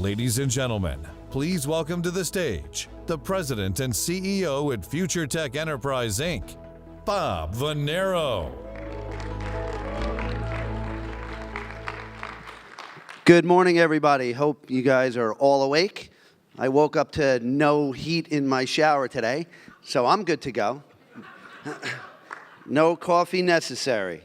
Ladies and gentlemen, please welcome to the stage the President and CEO at Future Tech Enterprise, Inc., Bob Venero. Good morning, everybody. Hope you guys are all awake. I woke up to no heat in my shower today, so I'm good to go. No coffee necessary.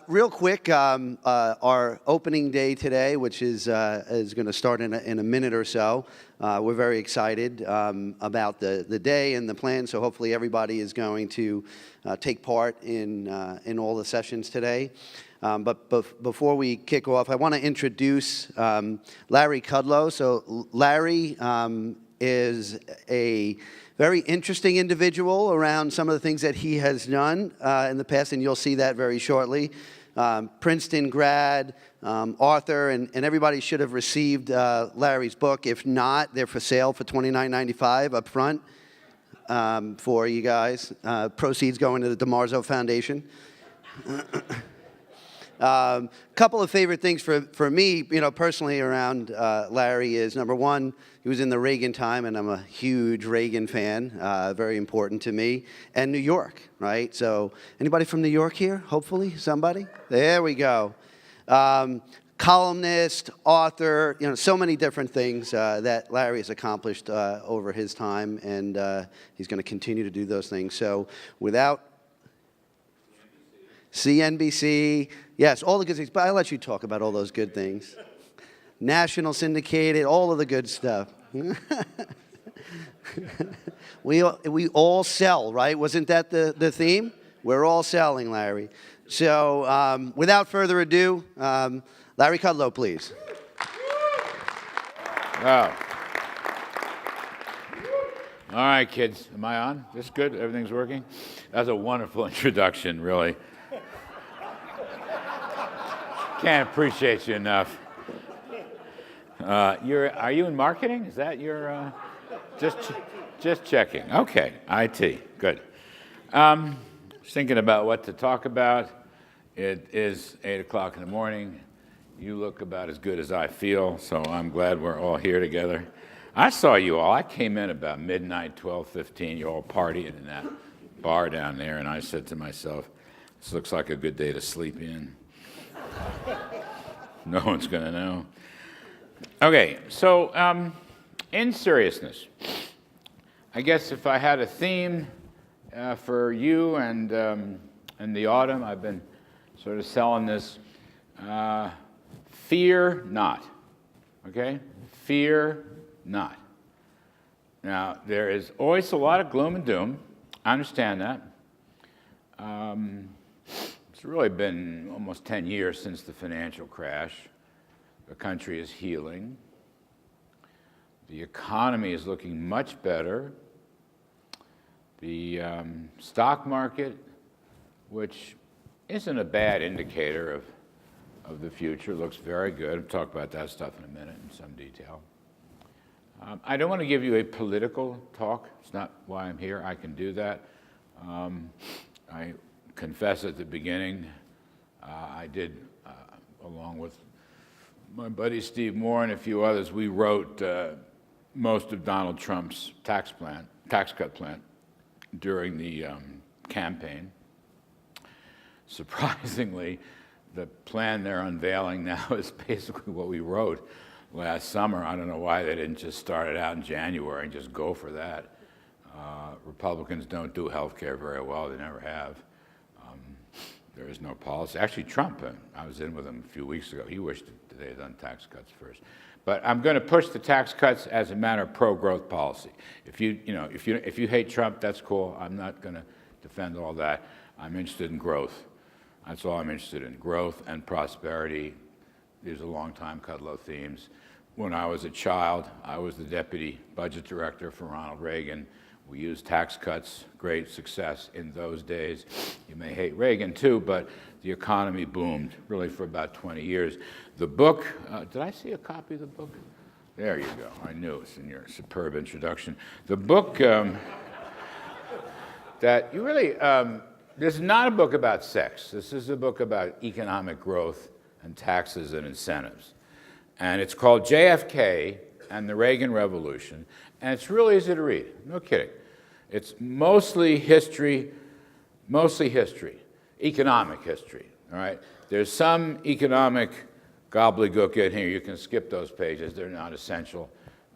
Real quick, our opening day today, which is going to start in a minute or so. We're very excited about the day and the plan, so hopefully everybody is going to take part in all the sessions today. But before we kick off, I want to introduce Larry Kudlow. So Larry is a very interesting individual around some of the things that he has done in the past, and you'll see that very shortly. Princeton grad, author, and everybody should have received Larry's book. If not, they're for sale for $29.95 up front for you guys. Proceeds going to the DeMarzo Foundation. Couple of favorite things for me, personally around Larry is, number one, he was in the Reagan time, and I'm a huge Reagan fan, very important to me, and New York, right? So anybody from New York here, hopefully? Somebody? There we go. Columnist, author, so many different things that Larry has accomplished over his time, and he's going to continue to do those things. So without CNBC, yes, all the good things, but I'll let you talk about all those good things. National syndicated, all of the good stuff. We all sell, right? Wasn't that the theme? We're all selling, Larry. So without further ado, Larry Kudlow, please. Wow. All right, kids, am I on? This good? Everything's working? That's a wonderful introduction, really. Can't appreciate you enough. Are you in marketing? Is that your, just checking. Okay, IT, good. Just thinking about what to talk about. It is 8 o'clock in the morning. You look about as good as I feel, so I'm glad we're all here together. I saw you all. I came in about midnight, 12:15. You all partying in that bar down there, and I said to myself, this looks like a good day to sleep in. No one's going to know. Okay, so in seriousness, I guess if I had a theme for you and the autumn, I've been sort of selling this, fear not, okay? Fear not. Now, there is always a lot of gloom and doom. I understand that. It's really been almost 10 years since the financial crash. The country is healing. The economy is looking much better. The stock market, which isn't a bad indicator of the future, looks very good. I'll talk about that stuff in a minute in some detail. I don't want to give you a political talk. It's not why I'm here. I can do that. I confess at the beginning, I did, along with my buddy Steve Moore and a few others, we wrote most of Donald Trump's tax cut plan during the campaign. Surprisingly, the plan they're unveiling now is basically what we wrote last summer. I don't know why they didn't just start it out in January and just go for that. Republicans don't do health care very well. They never have. There is no policy. Actually, Trump, I was in with him a few weeks ago. He wished that they had done tax cuts first. But I'm going to push the tax cuts as a matter of pro-growth policy. If you hate Trump, that's cool. I'm not going to defend all that. I'm interested in growth. That's all I'm interested in, growth and prosperity. These are long-time Kudlow themes. When I was a child, I was the deputy budget director for Ronald Reagan. We used tax cuts, great success in those days. You may hate Reagan too, but the economy boomed really for about 20 years. The book, did I see a copy of the book? There you go. I knew it's in your superb introduction. The book that you really, this is not a book about sex. This is a book about economic growth and taxes and incentives. And it's called JFK and the Reagan Revolution. And it's really easy to read, no kidding. It's mostly history, economic history, all right? There's some economic gobbledygook in here. You can skip those pages. They're not essential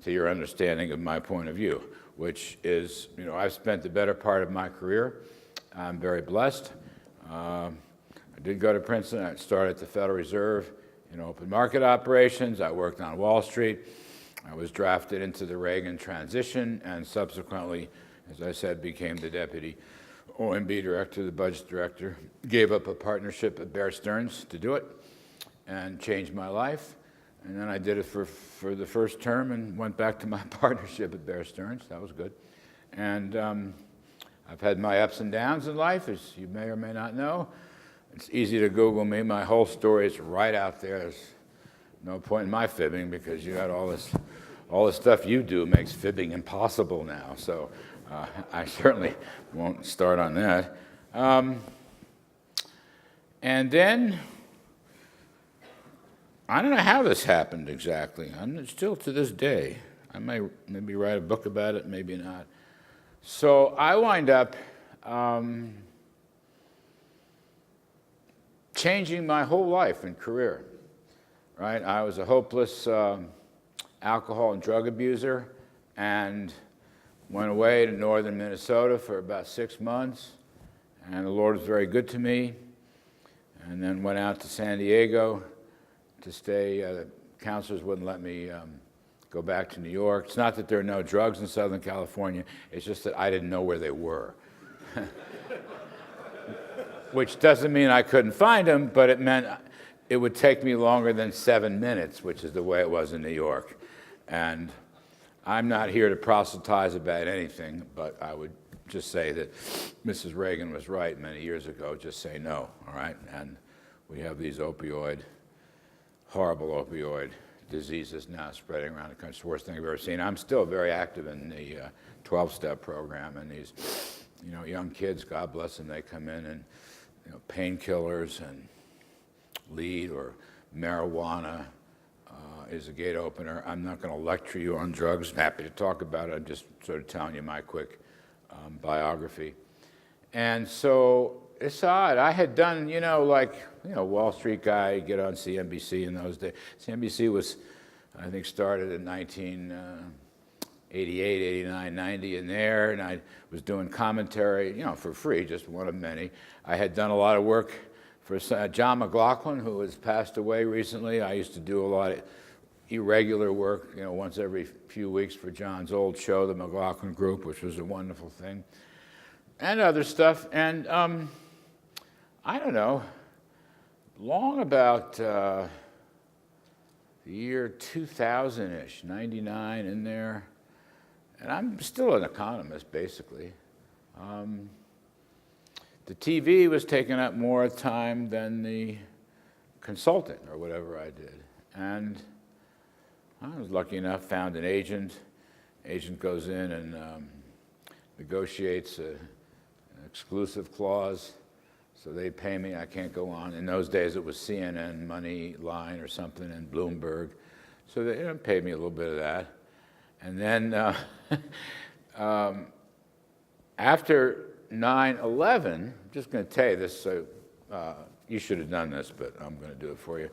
to your understanding of my point of view, which is, I've spent the better part of my career. I'm very blessed. I did go to Princeton. I started at the Federal Reserve in open market operations. I worked on Wall Street. I was drafted into the Reagan transition and subsequently, as I said, became the deputy OMB director, the budget director. Gave up a partnership at Bear Stearns to do it and changed my life. And then I did it for the first term and went back to my partnership at Bear Stearns. That was good. And I've had my ups and downs in life, as you may or may not know. It's easy to Google me. My whole story is right out there. There's no point in my fibbing because you got all this stuff you do makes fibbing impossible now. So I certainly won't start on that. And then, I don't know how this happened exactly. I'm still to this day. I may maybe write a book about it, maybe not. So I wind up changing my whole life and career, right? I was a hopeless alcohol and drug abuser and went away to northern Minnesota for about 6 months, and the Lord was very good to me, and then went out to San Diego to stay. The counselors wouldn't let me go back to New York. It's not that there are no drugs in Southern California, it's just that I didn't know where they were. Which doesn't mean I couldn't find them, but it meant it would take me longer than 7 minutes, which is the way it was in New York. And I'm not here to proselytize about anything, but I would just say that Mrs. Reagan was right many years ago. Just say no, all right? And we have these horrible opioid diseases now spreading around the country. It's the worst thing I've ever seen. I'm still very active in the 12-step program, and these, young kids, God bless them, they come in and, painkillers and lead or marijuana is a gate opener. I'm not going to lecture you on drugs. I'm happy to talk about it. I'm just sort of telling you my quick biography. And so it's odd. I had done, Wall Street guy, get on CNBC in those days. CNBC was, I think, started in 1988, 89, 90 in there, and I was doing commentary, for free, just one of many. I had done a lot of work for John McLaughlin, who has passed away recently. I used to do a lot of irregular work, once every few weeks for John's old show, the McLaughlin Group, which was a wonderful thing, and other stuff. And I don't know, long about the year 2000-ish, 99 in there, and I'm still an economist, basically. The TV was taking up more time than the consulting or whatever I did. And I was lucky enough, found an agent. Agent goes in and negotiates an exclusive clause. So they pay me, I can't go on. In those days, it was CNN, Money Line or something, and Bloomberg. So they paid me a little bit of that. And then after 9/11, I'm just going to tell you this, so you should have done this, but I'm going to do it for you.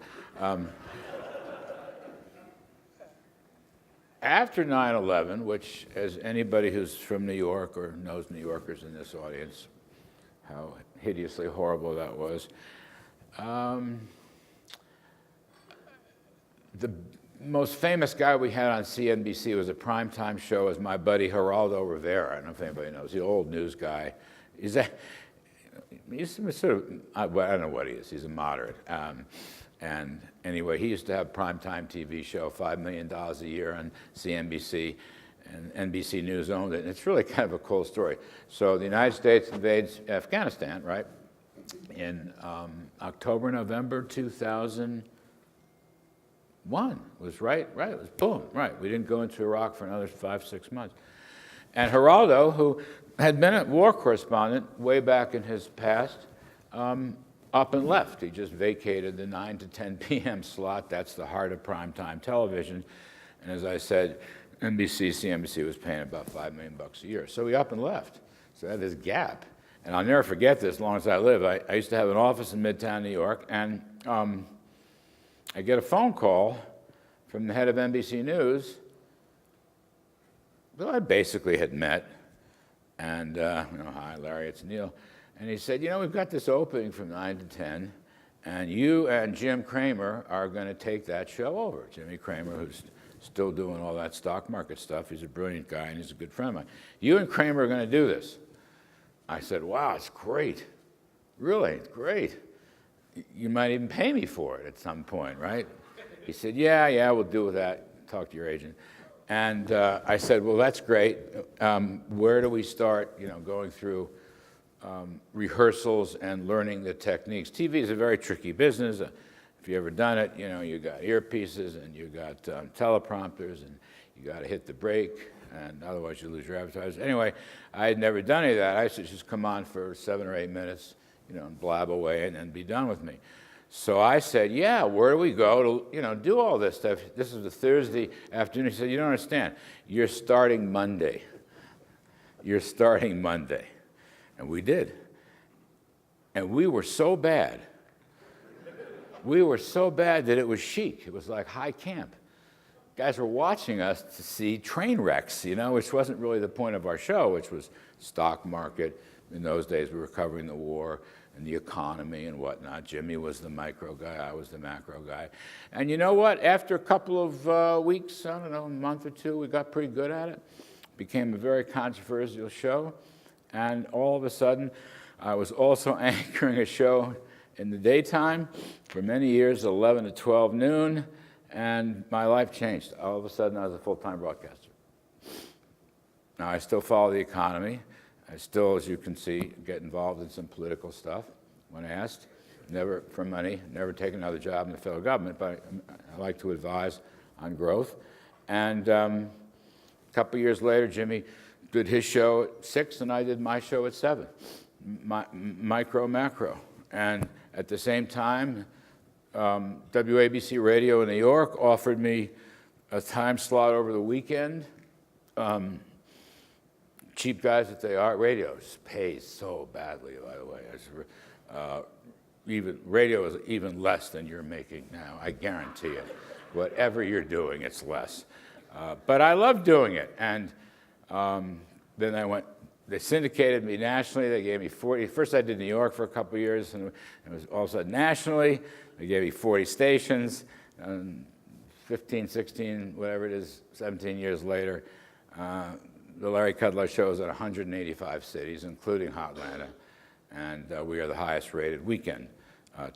After 9/11, which, as anybody who's from New York or knows New Yorkers in this audience, how hideously horrible that was, the most famous guy we had on CNBC was a primetime show as my buddy Geraldo Rivera. I don't know if anybody knows, the old news guy. He's sort of, I don't know what he is, he's a moderate. And anyway, he used to have a primetime TV show, $5 million a year on CNBC, and NBC News owned it. And it's really kind of a cool story. So the United States invades Afghanistan, right, in October, November 2001. It was right, it was boom, right. We didn't go into Iraq for another 5-6 months. And Geraldo, who had been a war correspondent way back in his past, up and left. He just vacated the 9 to 10 p.m. slot. That's the heart of primetime television. And as I said, NBC, CNBC was paying about $5 million a year. So he up and left. So that is gap. And I'll never forget this as long as I live. I used to have an office in Midtown New York, and I get a phone call from the head of NBC News that I basically had met. And, hi, Larry, it's Neil. And he said, we've got this opening from 9 to 10, and you and Jim Cramer are going to take that show over. Jimmy Cramer, who's still doing all that stock market stuff. He's a brilliant guy, and he's a good friend of mine. You and Cramer are going to do this. I said, wow, it's great. Really, it's great. You might even pay me for it at some point, right? He said, yeah, we'll do that. Talk to your agent. And I said, well, that's great. Where do we start, going through rehearsals and learning the techniques? TV is a very tricky business. If you've ever done it, you got earpieces and you got teleprompters and you got to hit the brake, and otherwise you lose your advertisers. Anyway, I had never done any of that. I used to just come on for 7 or 8 minutes, and blab away and be done with me. So I said, yeah, where do we go to, do all this stuff? This is a Thursday afternoon. He said, you don't understand. You're starting Monday. You're starting Monday. And we did. And we were so bad. We were so bad that it was chic. It was like high camp. Guys were watching us to see train wrecks, which wasn't really the point of our show, which was stock market. In those days, we were covering the war and the economy and whatnot. Jimmy was the micro guy, I was the macro guy. And you know what? After a couple of weeks, I don't know, a month or two, we got pretty good at it. Became a very controversial show. And all of a sudden, I was also anchoring a show in the daytime for many years, 11 to 12 noon, and my life changed. All of a sudden, I was a full-time broadcaster. Now, I still follow the economy. I still, as you can see, get involved in some political stuff when asked. Never for money, never take another job in the federal government, but I like to advise on growth. And a couple years later, Jimmy did his show at 6, and I did my show at 7, micro, macro. And at the same time, WABC Radio in New York offered me a time slot over the weekend. Cheap guys that they are, radio pays so badly, by the way. Even radio is even less than you're making now, I guarantee it. Whatever you're doing, it's less. But I love doing it. And then they syndicated me nationally. They gave me 40. First I did New York for a couple of years, and it was all of a sudden nationally. They gave me 40 stations. 15, 16, whatever it is, 17 years later, the Larry Kudlow show is in 185 cities, including Hotlanta, and we are the highest rated weekend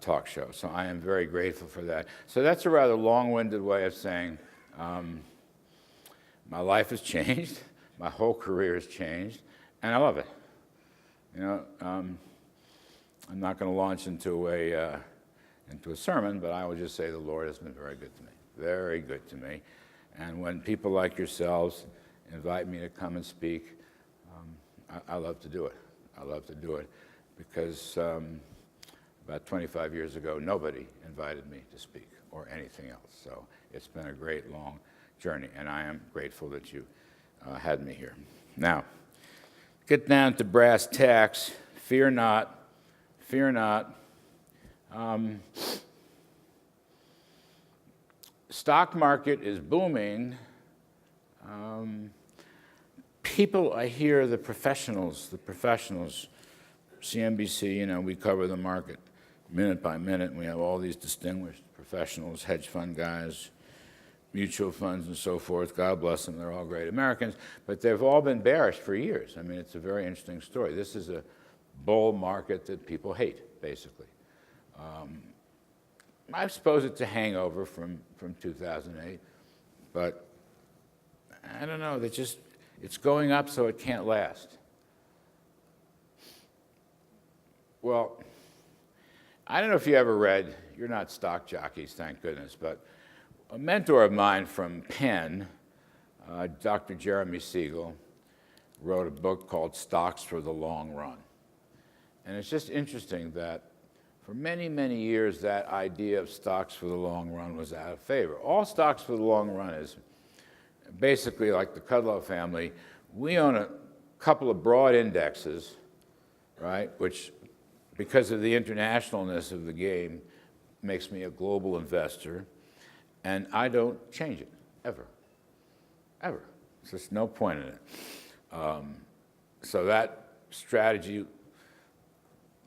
talk show. So I am very grateful for that. So that's a rather long-winded way of saying my life has changed, my whole career has changed, and I love it. I'm not going to launch into a sermon, but I will just say the Lord has been very good to me, very good to me. And when people like yourselves invite me to come and speak, I love to do it. I love to do it because about 25 years ago, nobody invited me to speak or anything else. So it's been a great, long journey, and I am grateful that you had me here. Now, get down to brass tacks. Fear not. Fear not. Stock market is booming. People, I hear the professionals, CNBC, we cover the market minute by minute, and we have all these distinguished professionals, hedge fund guys, mutual funds and so forth. God bless them, they're all great Americans, but they've all been bearish for years. I mean, it's a very interesting story. This is a bull market that people hate, basically. I suppose it's a hangover from 2008, but I don't know, it's going up so it can't last. Well, I don't know if you ever read, you're not stock jockeys, thank goodness, but a mentor of mine from Penn, Dr. Jeremy Siegel, wrote a book called Stocks for the Long Run. And it's just interesting that For many, many years, that idea of stocks for the long run was out of favor. All stocks for the long run is basically like the Kudlow family. We own a couple of broad indexes, right, which, because of the internationalness of the game, makes me a global investor, and I don't change it, ever, ever. There's just no point in it. So that strategy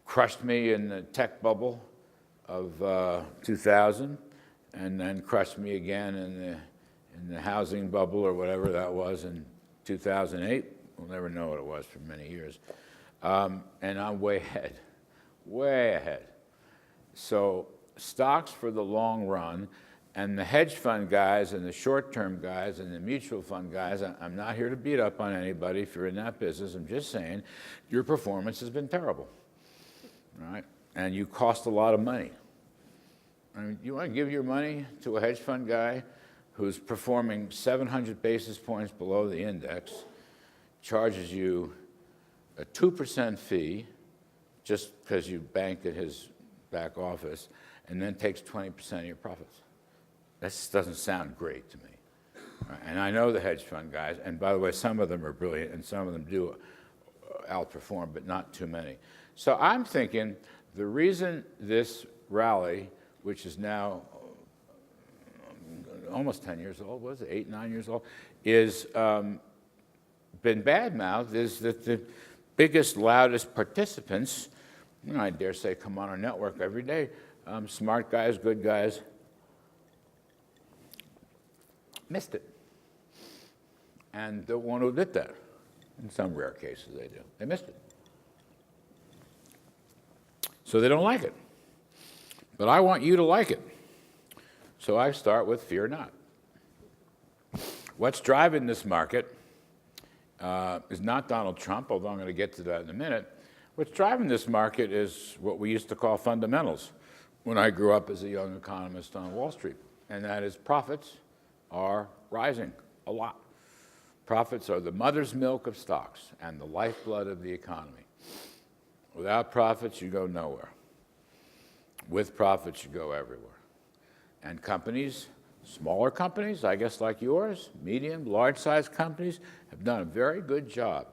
crushed me in the tech bubble of 2000, and then crushed me again in the housing bubble or whatever that was in 2008. We'll never know what it was for many years. And I'm way ahead, way ahead. So stocks for the long run, and the hedge fund guys and the short-term guys and the mutual fund guys, I'm not here to beat up on anybody if you're in that business. I'm just saying your performance has been terrible, right? And you cost a lot of money. I mean, you want to give your money to a hedge fund guy who's performing 700 basis points below the index, charges you a 2% fee just because you banked at his back office, and then takes 20% of your profits. That just doesn't sound great to me. Right? And I know the hedge fund guys, and by the way, some of them are brilliant, and some of them do outperform, but not too many. So I'm thinking the reason this rally, which is now almost 10 years old, was it 8, 9 years old, is been bad-mouthed is that the biggest, loudest participants, you know, I dare say, come on our network every day, smart guys, good guys, missed it. And the one who did that, in some rare cases they do, they missed it. So they don't like it. But I want you to like it. So I start with fear not. What's driving this market is not Donald Trump, although I'm going to get to that in a minute. What's driving this market is what we used to call fundamentals when I grew up as a young economist on Wall Street, and that is profits are rising a lot. Profits are the mother's milk of stocks and the lifeblood of the economy. Without profits, you go nowhere. With profits, you go everywhere. And companies, smaller companies, I guess like yours, medium, large-sized companies, have done a very good job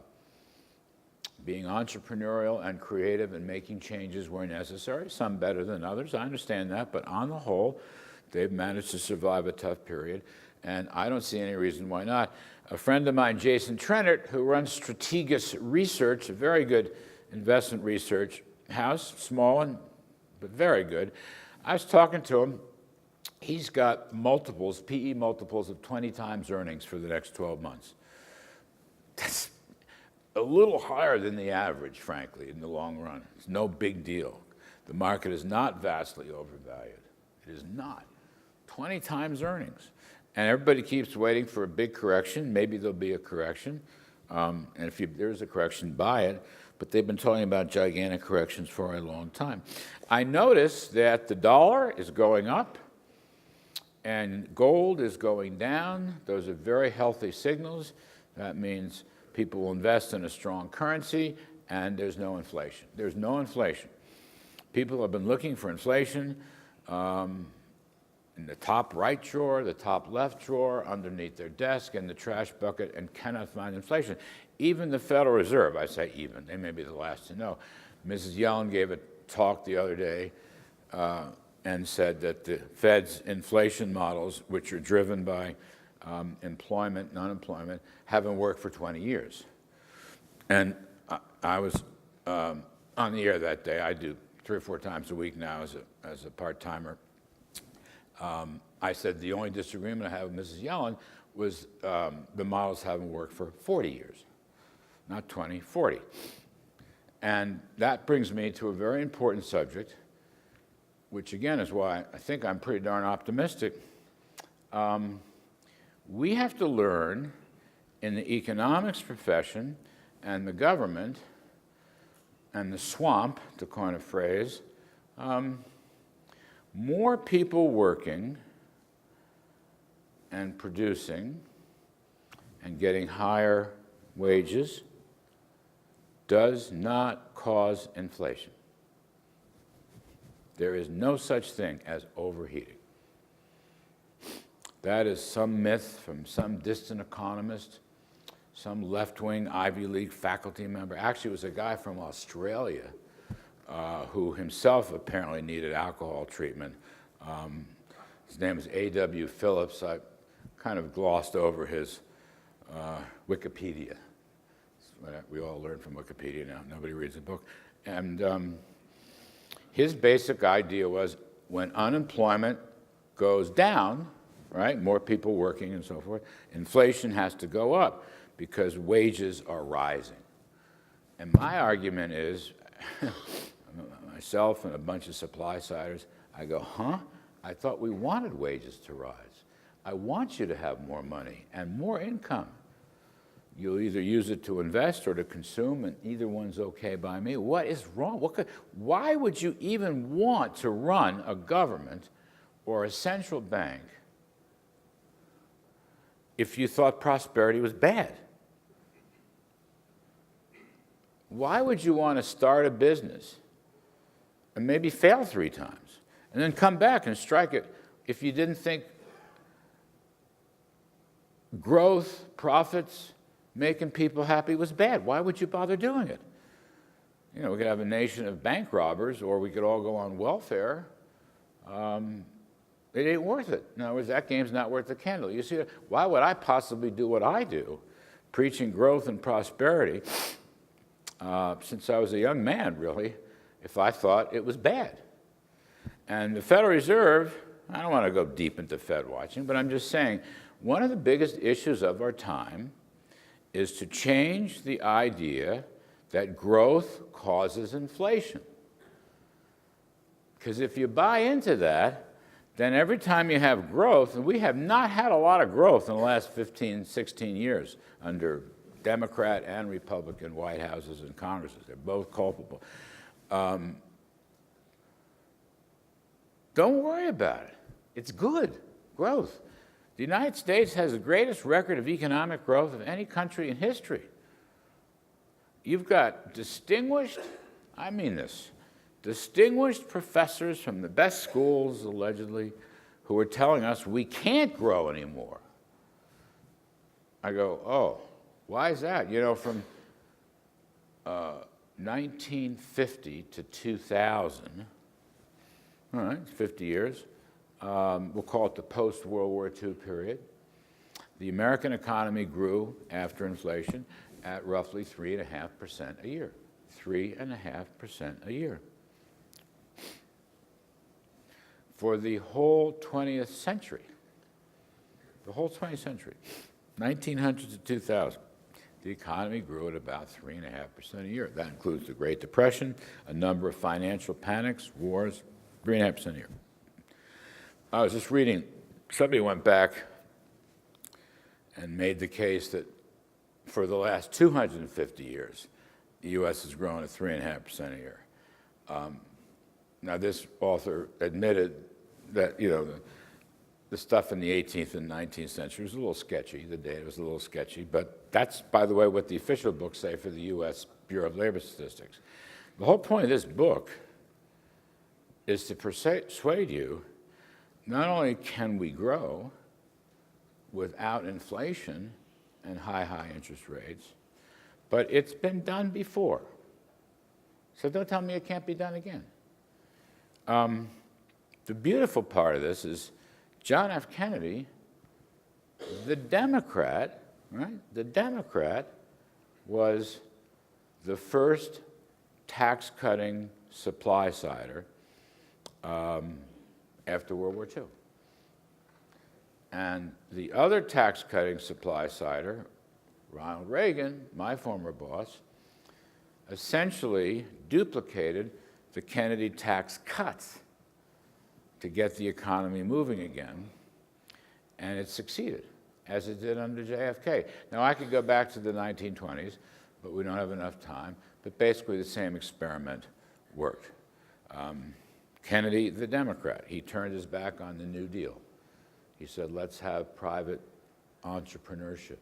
being entrepreneurial and creative and making changes where necessary, some better than others, I understand that, but on the whole, they've managed to survive a tough period, and I don't see any reason why not. A friend of mine, Jason Trennert, who runs Strategas Research, a very good investment research house, small but very good. I was talking to him. He's got multiples, PE multiples of 20 times earnings for the next 12 months. That's a little higher than the average, frankly, in the long run. It's no big deal. The market is not vastly overvalued. It is not. 20 times earnings. And everybody keeps waiting for a big correction. Maybe there'll be a correction. And if there's a correction, buy it. But they've been talking about gigantic corrections for a long time. I notice that the dollar is going up and gold is going down. Those are very healthy signals. That means people will invest in a strong currency and there's no inflation. There's no inflation. People have been looking for inflation in the top right drawer, the top left drawer, underneath their desk, in the trash bucket, and cannot find inflation. Even the Federal Reserve, I say even, they may be the last to know. Mrs. Yellen gave a talk the other day and said that the Fed's inflation models, which are driven by employment and unemployment, haven't worked for 20 years. And I was on the air that day. I do 3 or 4 times a week now as a part-timer. I said the only disagreement I have with Mrs. Yellen was the models haven't worked for 40 years, not 20, 40. And that brings me to a very important subject, which again is why I think I'm pretty darn optimistic. We have to learn in the economics profession and the government and the swamp, to coin a phrase, more people working and producing and getting higher wages does not cause inflation. There is no such thing as overheating. That is some myth from some distant economist, some left-wing Ivy League faculty member. Actually, it was a guy from Australia who himself apparently needed alcohol treatment. His name is A.W. Phillips. I kind of glossed over his Wikipedia. We all learn from Wikipedia now. Nobody reads a book. And his basic idea was when unemployment goes down, right, more people working and so forth, inflation has to go up because wages are rising. And my argument is, myself and a bunch of supply-siders, I go, huh? I thought we wanted wages to rise. I want you to have more money and more income. You'll either use it to invest or to consume, and either one's okay by me. What is wrong? Why would you even want to run a government or a central bank if you thought prosperity was bad? Why would you want to start a business and maybe fail 3 times and then come back and strike it if you didn't think growth, profits, making people happy was bad? Why would you bother doing it? You know, we could have a nation of bank robbers, or we could all go on welfare. It ain't worth it. In other words, that game's not worth the candle. You see, why would I possibly do what I do, preaching growth and prosperity, since I was a young man, really, if I thought it was bad? And the Federal Reserve, I don't want to go deep into Fed watching, but I'm just saying, one of the biggest issues of our time is to change the idea that growth causes inflation. Because if you buy into that, then every time you have growth, and we have not had a lot of growth in the last 15, 16 years under Democrat and Republican White Houses and Congresses. They're both culpable. Don't worry about it. It's good, growth. The United States has the greatest record of economic growth of any country in history. You've got distinguished, I mean this, distinguished professors from the best schools, allegedly, who are telling us we can't grow anymore. I go, oh, why is that? You know, from 1950 to 2000, all right, 50 years, we'll call it the post-World War II period. The American economy grew after inflation at roughly 3.5% a year. 3.5% a year. For the whole 20th century, 1900 to 2000, the economy grew at about 3.5% a year. That includes the Great Depression, a number of financial panics, wars, 3.5% a year. I was just reading, somebody went back and made the case that for the last 250 years, the U.S. has grown at 3.5% a year. Now, this author admitted that, you know, the stuff in the 18th and 19th century was a little sketchy. The data was a little sketchy, but that's, by the way, what the official books say for the U.S. Bureau of Labor Statistics. The whole point of this book is to persuade you not only can we grow without inflation and high interest rates, but it's been done before. So don't tell me it can't be done again. The beautiful part of this is John F. Kennedy, the Democrat, right? The Democrat was the first tax-cutting supply-sider after World War II. And the other tax-cutting supply-sider, Ronald Reagan, my former boss, essentially duplicated the Kennedy tax cuts to get the economy moving again, and it succeeded, as it did under JFK. Now, I could go back to the 1920s, but we don't have enough time, but basically the same experiment worked. Kennedy, the Democrat, he turned his back on the New Deal. He said, let's have private entrepreneurship,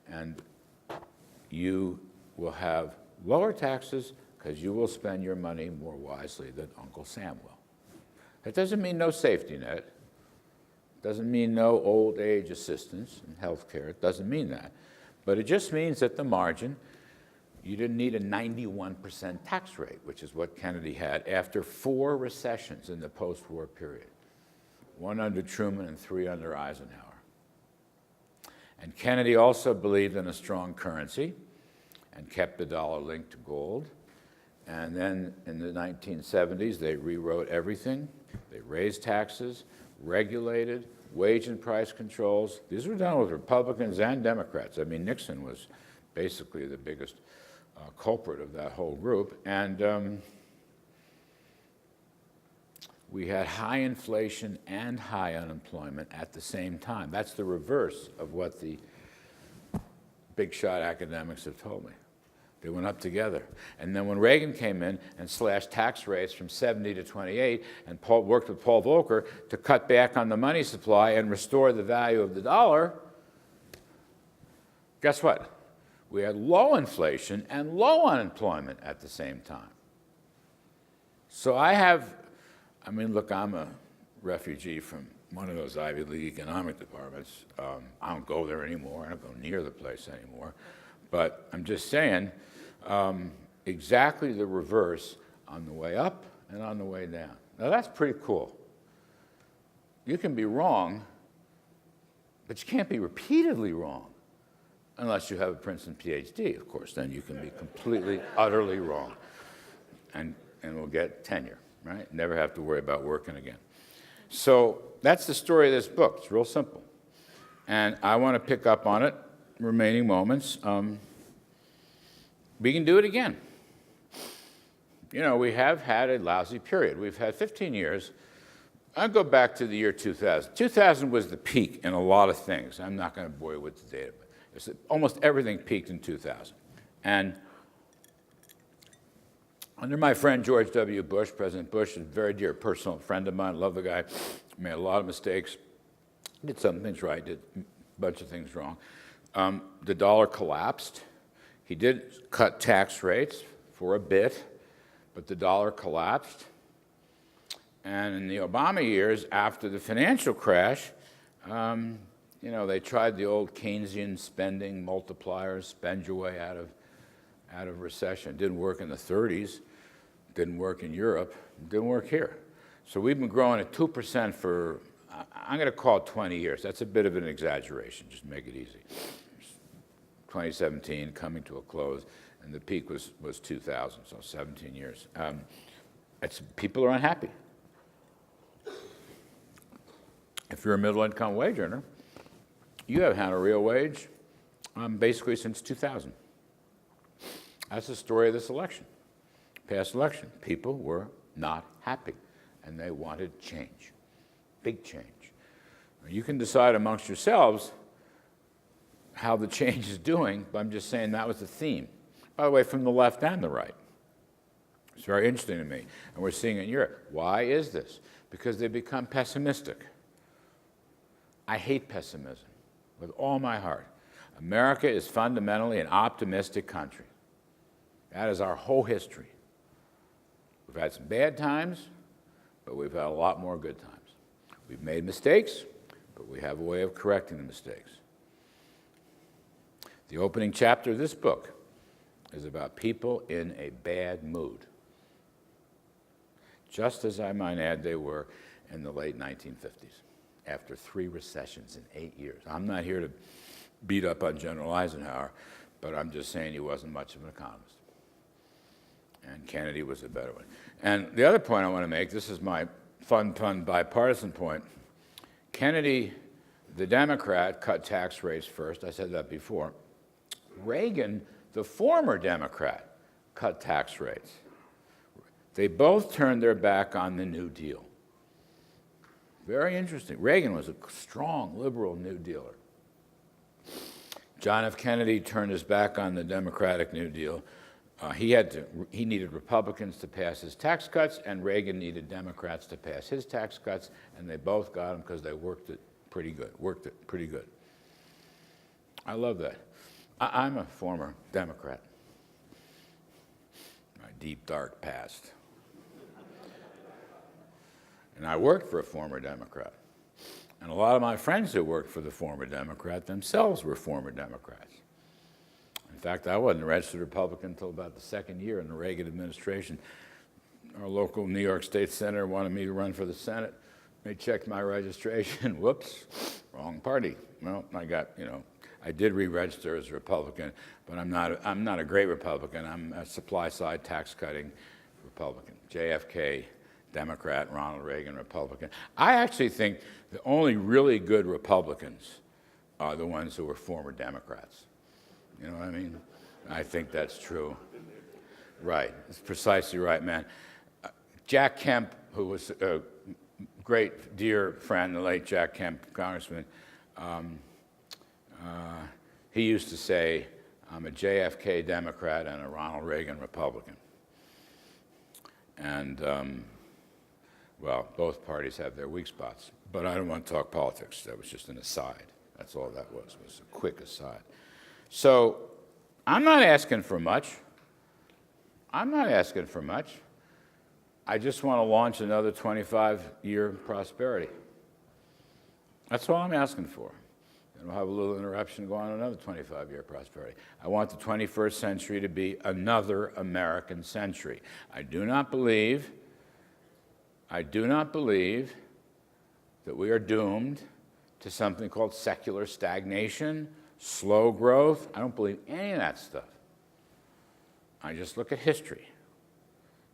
and you will have lower taxes, because you will spend your money more wisely than Uncle Sam will. That doesn't mean no safety net. Doesn't mean no old age assistance and health care. It doesn't mean that. But it just means at the margin, you didn't need a 91% tax rate, which is what Kennedy had after 4 recessions in the post-war period. 1 under Truman and 3 under Eisenhower. And Kennedy also believed in a strong currency and kept the dollar linked to gold. And then in the 1970s, they rewrote everything. They raised taxes, regulated, wage and price controls. These were done with Republicans and Democrats. I mean, Nixon was basically the biggest culprit of that whole group. And we had high inflation and high unemployment at the same time. That's the reverse of what the big shot academics have told me. They went up together. And then when Reagan came in and slashed tax rates from 70 to 28 and worked with Paul Volcker to cut back on the money supply and restore the value of the dollar, guess what? We had low inflation and low unemployment at the same time. So I mean, look, I'm a refugee from one of those Ivy League economic departments. I don't go there anymore. I don't go near the place anymore. But I'm just saying, exactly the reverse on the way up and on the way down. Now, that's pretty cool. You can be wrong, but you can't be repeatedly wrong unless you have a Princeton PhD, of course. Then you can be completely, utterly wrong and we'll get tenure, right? Never have to worry about working again. So that's the story of this book. It's real simple. And I want to pick up on it, remaining moments. We can do it again. You know, we have had a lousy period. We've had 15 years. I'll go back to the year 2000. 2000 was the peak in a lot of things. I'm not going to bore you with the data, but almost everything peaked in 2000. And under my friend George W. Bush, President Bush, is a very dear personal friend of mine. Love the guy. Made a lot of mistakes. Did some things right. Did a bunch of things wrong. The dollar collapsed. He did cut tax rates for a bit, but the dollar collapsed. And in the Obama years, after the financial crash, you know, they tried the old Keynesian spending multipliers, spend your way out of recession. It didn't work in the 30s, didn't work in Europe, didn't work here. So we've been growing at 2% for, I'm going to call it 20 years. That's a bit of an exaggeration, just make it easy. 2017 coming to a close, and the peak was 2000, so 17 years. People are unhappy. If you're a middle-income wage earner, you haven't had a real wage basically since 2000. That's the story of this election, past election. People were not happy, and they wanted change, big change. You can decide amongst yourselves how the change is doing, but I'm just saying that was the theme. By the way, from the left and the right. It's very interesting to me, and we're seeing it in Europe. Why is this? Because they become pessimistic. I hate pessimism with all my heart. America is fundamentally an optimistic country. That is our whole history. We've had some bad times, but we've had a lot more good times. We've made mistakes, but we have a way of correcting the mistakes. The opening chapter of this book is about people in a bad mood. Just as I might add they were in the late 1950s, after 3 recessions in 8 years. I'm not here to beat up on General Eisenhower, but I'm just saying he wasn't much of an economist. And Kennedy was a better one. And the other point I want to make, this is my fun bipartisan point. Kennedy, the Democrat, cut tax rates first. I said that before. Reagan, the former Democrat, cut tax rates. They both turned their back on the New Deal. Very interesting. Reagan was a strong liberal New Dealer. John F. Kennedy turned his back on the Democratic New Deal. He needed Republicans to pass his tax cuts, and Reagan needed Democrats to pass his tax cuts, and they both got them because they worked it pretty good. I love that. I'm a former Democrat. deep, dark past. And I worked for a former Democrat. And a lot of my friends who worked for the former Democrat themselves were former Democrats. In fact, I wasn't a registered Republican until about the second year in the Reagan administration. Our local New York State senator wanted me to run for the Senate. They checked my registration. Whoops, wrong party. Well, I did re-register as a Republican, but I'm not a great Republican. I'm a supply-side tax-cutting Republican. JFK, Democrat, Ronald Reagan, Republican. I actually think the only really good Republicans are the ones who were former Democrats. You know what I mean? I think that's true. Right, it's precisely right, man. Jack Kemp, who was a great, dear friend, the late Jack Kemp, congressman, he used to say, I'm a JFK Democrat and a Ronald Reagan Republican. And, well, both parties have their weak spots. But I don't want to talk politics. That was just an aside. That's all that was a quick aside. So I'm not asking for much. I'm not asking for much. I just want to launch another 25-year prosperity. That's all I'm asking for. And we'll have a little interruption, go on another 25-year prosperity. I want the 21st century to be another American century. I do not believe that we are doomed to something called secular stagnation, slow growth. I don't believe any of that stuff. I just look at history.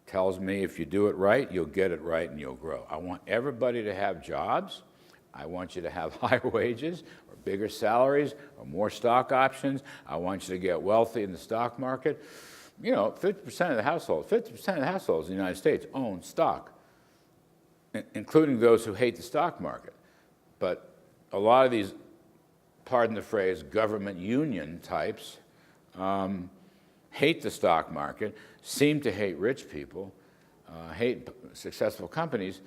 It tells me if you do it right, you'll get it right and you'll grow. I want everybody to have jobs. I want you to have higher wages or bigger salaries or more stock options. I want you to get wealthy in the stock market. You know, 50% of the households in the United States own stock, including those who hate the stock market. But a lot of these, pardon the phrase, government union types hate the stock market, seem to hate rich people, hate successful companies,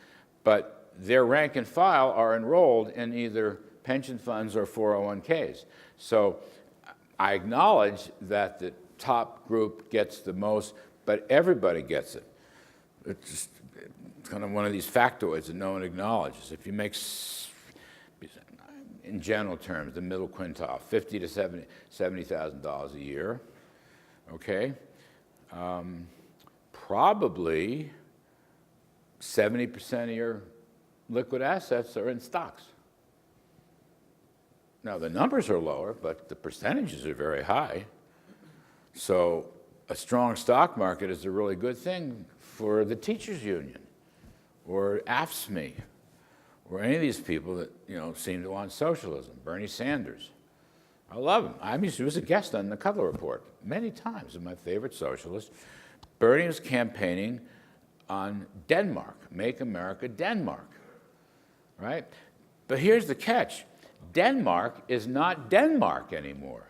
but their rank and file are enrolled in either pension funds or 401ks. So I acknowledge that the top group gets the most, but everybody gets it. It's just kind of one of these factoids that no one acknowledges. If you make, in general terms, the middle quintile, $50,000 to $70,000 a year, okay, probably 70% of your liquid assets are in stocks. Now, the numbers are lower, but the percentages are very high. So a strong stock market is a really good thing for the teachers union or AFSCME or any of these people that, you know, seem to want socialism. Bernie Sanders. I love him. He was a guest on the Kudlow Report many times. He's my favorite socialist. Bernie was campaigning on Denmark, Make America Denmark, right? But here's the catch. Denmark is not Denmark anymore.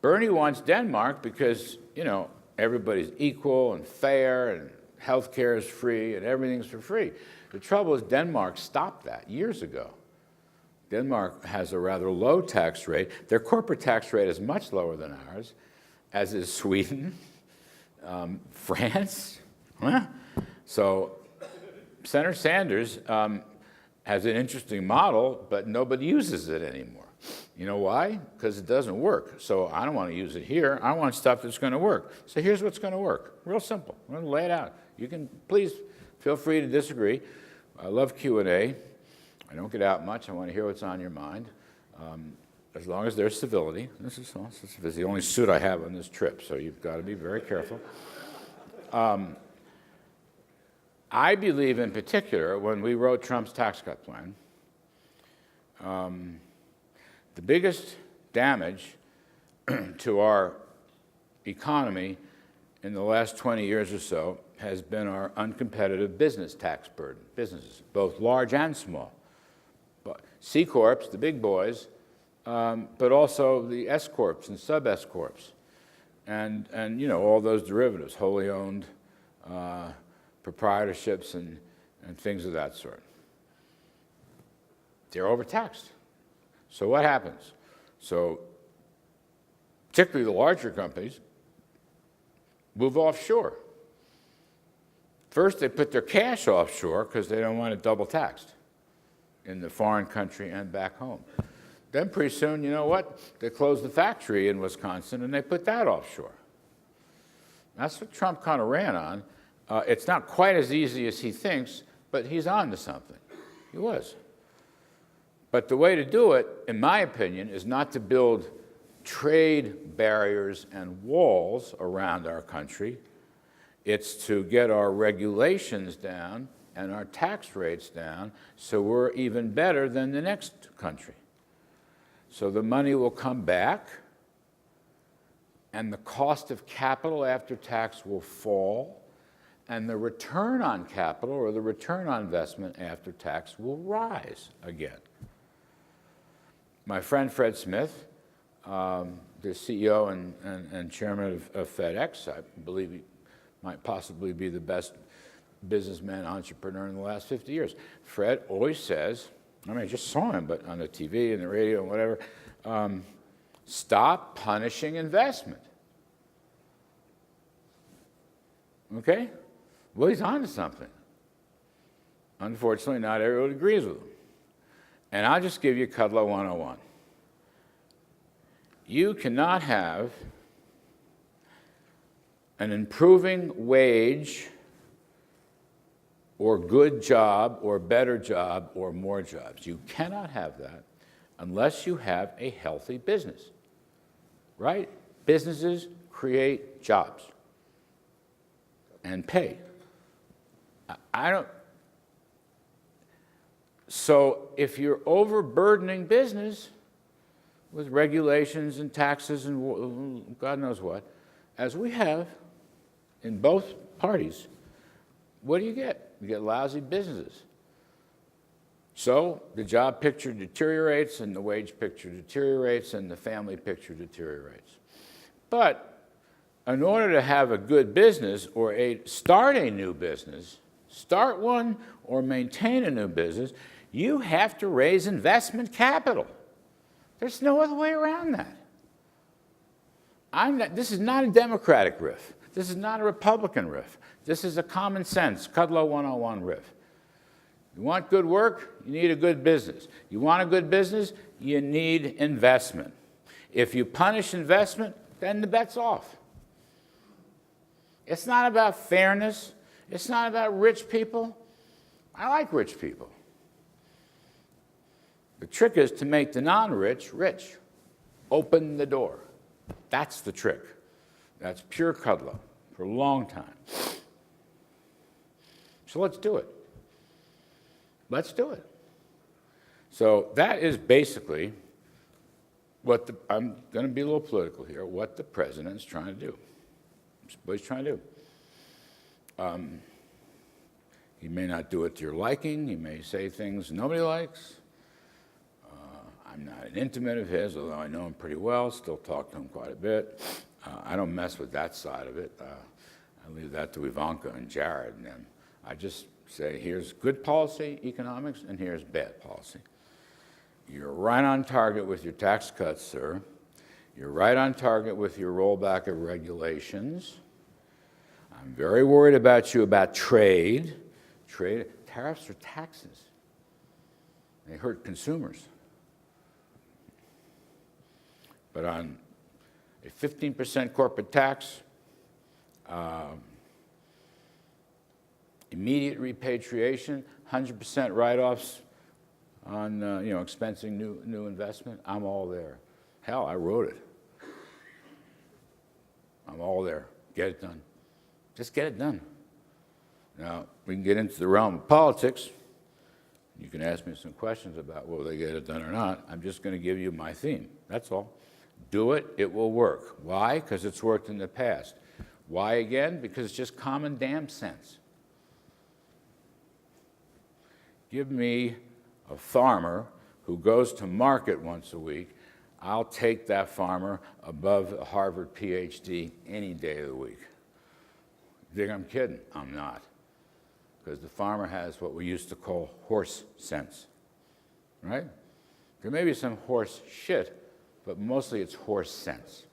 Bernie wants Denmark because, you know, everybody's equal and fair and healthcare is free and everything's for free. The trouble is Denmark stopped that years ago. Denmark has a rather low tax rate. Their corporate tax rate is much lower than ours, as is Sweden, France. So Senator Sanders has an interesting model, but nobody uses it anymore. You know why? Because it doesn't work. So I don't want to use it here. I want stuff that's going to work. So here's what's going to work. Real simple. I'm going to lay it out. You can, please, feel free to disagree. I love Q&A. I don't get out much. I want to hear what's on your mind. As long as there's civility. This is the only suit I have on this trip, so you've got to be very careful. I believe in particular, when we wrote Trump's tax cut plan, the biggest damage to our economy in the last 20 years or so has been our uncompetitive business tax burden, businesses, both large and small. But C Corps, the big boys, but also the S Corps and sub-S Corps, and you know, all those derivatives, wholly owned proprietorships and things of that sort. They're overtaxed. So what happens? So particularly the larger companies move offshore. First, they put their cash offshore because they don't want it double taxed in the foreign country and back home. Then pretty soon, you know what? They closed the factory in Wisconsin and they put that offshore. That's what Trump kind of ran on. It's not quite as easy as he thinks, but he's on to something. He was. But the way to do it, in my opinion, is not to build trade barriers and walls around our country. It's to get our regulations down and our tax rates down so we're even better than the next country. So the money will come back and the cost of capital after tax will fall and the return on capital or the return on investment after tax will rise again. My friend Fred Smith, the CEO and chairman of FedEx, I believe he might possibly be the best businessman, entrepreneur in the last 50 years. Fred always says, I mean, I just saw him, but on the TV and the radio and whatever, stop punishing investment. Okay? Well, he's on to something. Unfortunately, not everyone agrees with him. And I'll just give you Kudlow 101. You cannot have an improving wage or good job or better job or more jobs. You cannot have that unless you have a healthy business, right? Businesses create jobs and pay. So if you're overburdening business with regulations and taxes and God knows what, as we have in both parties, what do? You get lousy businesses. So the job picture deteriorates and the wage picture deteriorates and the family picture deteriorates. But in order to have a good business or start a new business, start one or maintain a new business, you have to raise investment capital. There's no other way around that. This is not a Democratic riff. This is not a Republican riff. This is a common sense, Kudlow 101 riff. You want good work, you need a good business. You want a good business, you need investment. If you punish investment, then the bet's off. It's not about fairness. It's not about rich people. I like rich people. The trick is to make the non-rich rich. Open the door. That's the trick. That's pure Kudlow for a long time. So let's do it. Let's do it. So that is basically what I'm going to be a little political here, what the president's trying to do. That's what he's trying to do. He may not do it to your liking. He may say things nobody likes. I'm not an intimate of his, although I know him pretty well, still talk to him quite a bit. I don't mess with that side of it. I leave that to Ivanka and Jared and them. I just say, here's good policy, economics, and here's bad policy. You're right on target with your tax cuts, sir. You're right on target with your rollback of regulations. I'm very worried about you about trade. Tariffs are taxes. They hurt consumers. But on a 15% corporate tax, immediate repatriation, 100% write-offs on expensing new investment, I'm all there. Hell, I wrote it. I'm all there. Get it done. Just get it done. Now, we can get into the realm of politics. You can ask me some questions about will they get it done or not. I'm just going to give you my theme. That's all. Do it, it will work. Why? Because it's worked in the past. Why again? Because it's just common damn sense. Give me a farmer who goes to market once a week. I'll take that farmer above a Harvard PhD any day of the week. You think I'm kidding? I'm not. Because the farmer has what we used to call horse sense, right? There may be some horse shit, but mostly it's horse sense,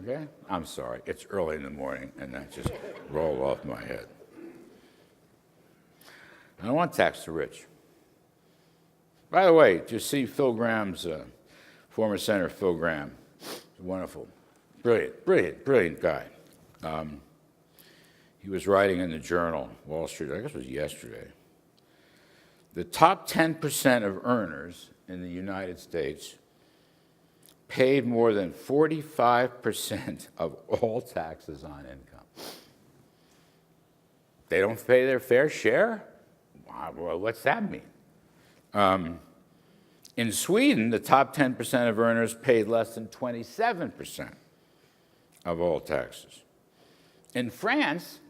okay? I'm sorry, it's early in the morning and that just rolled off my head. I don't want to tax the rich. By the way, did you see Phil Graham's, former Senator Phil Graham? Wonderful, brilliant guy. He was writing in the Journal, Wall Street, I guess it was yesterday. The top 10% of earners in the United States paid more than 45% of all taxes on income. They don't pay their fair share? Well, what's that mean? In Sweden, the top 10% of earners paid less than 27% of all taxes. In France,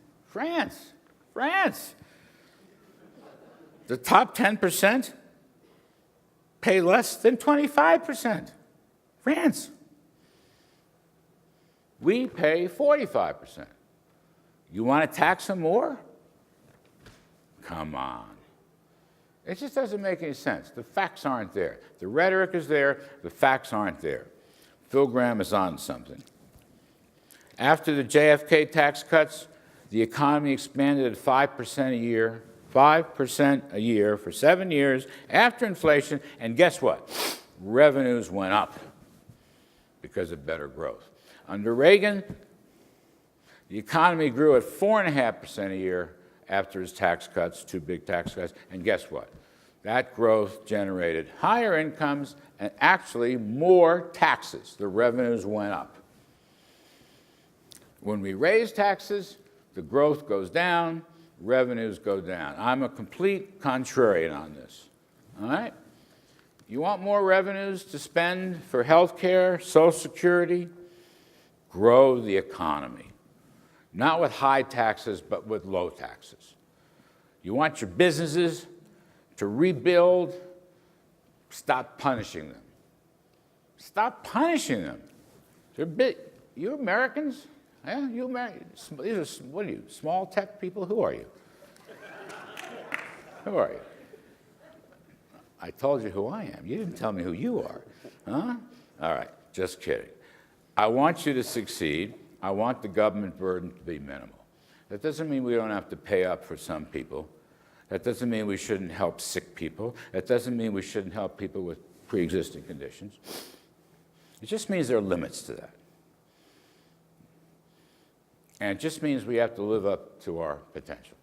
the top 10% pay less than 25%. France. We pay 45%. You want to tax them more? Come on. It just doesn't make any sense. The facts aren't there. The rhetoric is there. The facts aren't there. Phil Graham is on something. After the JFK tax cuts, the economy expanded at 5% a year, 5% a year for 7 years after inflation, and guess what? Revenues went up because of better growth. Under Reagan, the economy grew at 4.5% a year after his tax cuts, 2 big tax cuts, and guess what? That growth generated higher incomes and actually more taxes. The revenues went up. When we raise taxes, the growth goes down, revenues go down. I'm a complete contrarian on this, all right? You want more revenues to spend for health care, Social Security? Grow the economy. Not with high taxes, but with low taxes. You want your businesses to rebuild? Stop punishing them. Stop punishing them. You Americans? Yeah, you Americans. These are, what are you, small tech people? Who are you? Who are you? I told you who I am. You didn't tell me who you are. Huh? All right, just kidding. I want you to succeed. I want the government burden to be minimal. That doesn't mean we don't have to pay up for some people. That doesn't mean we shouldn't help sick people. That doesn't mean we shouldn't help people with pre-existing conditions. It just means there are limits to that. And it just means we have to live up to our potential.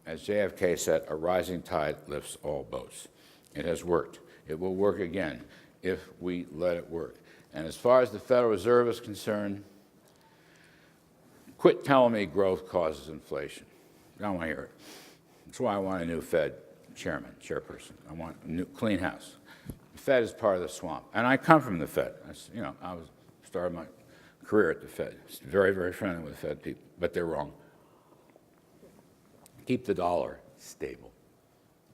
As JFK said, a rising tide lifts all boats. It has worked. It will work again if we let it work. And as far as the Federal Reserve is concerned, quit telling me growth causes inflation. I don't want to hear it. That's why I want a new Fed chairperson. I want a new clean house. The Fed is part of the swamp. And I come from the Fed. I started my career at the Fed. It's very, very friendly with the Fed people, but they're wrong. Keep the dollar stable.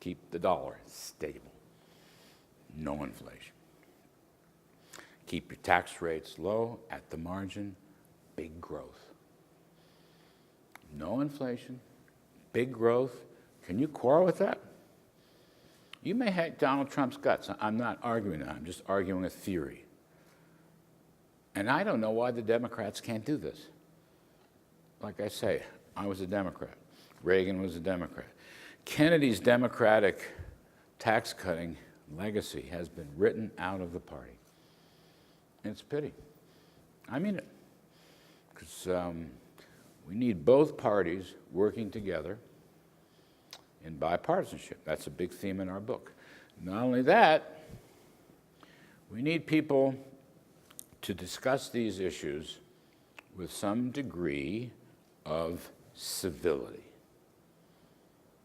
Keep the dollar stable. No inflation. Keep your tax rates low, at the margin, big growth. No inflation, big growth. Can you quarrel with that? You may hate Donald Trump's guts. I'm not arguing that. I'm just arguing a theory. And I don't know why the Democrats can't do this. Like I say, I was a Democrat. Reagan was a Democrat. Kennedy's Democratic tax-cutting legacy has been written out of the party. And it's a pity. I mean it. Because we need both parties working together in bipartisanship. That's a big theme in our book. Not only that, we need people to discuss these issues with some degree of civility.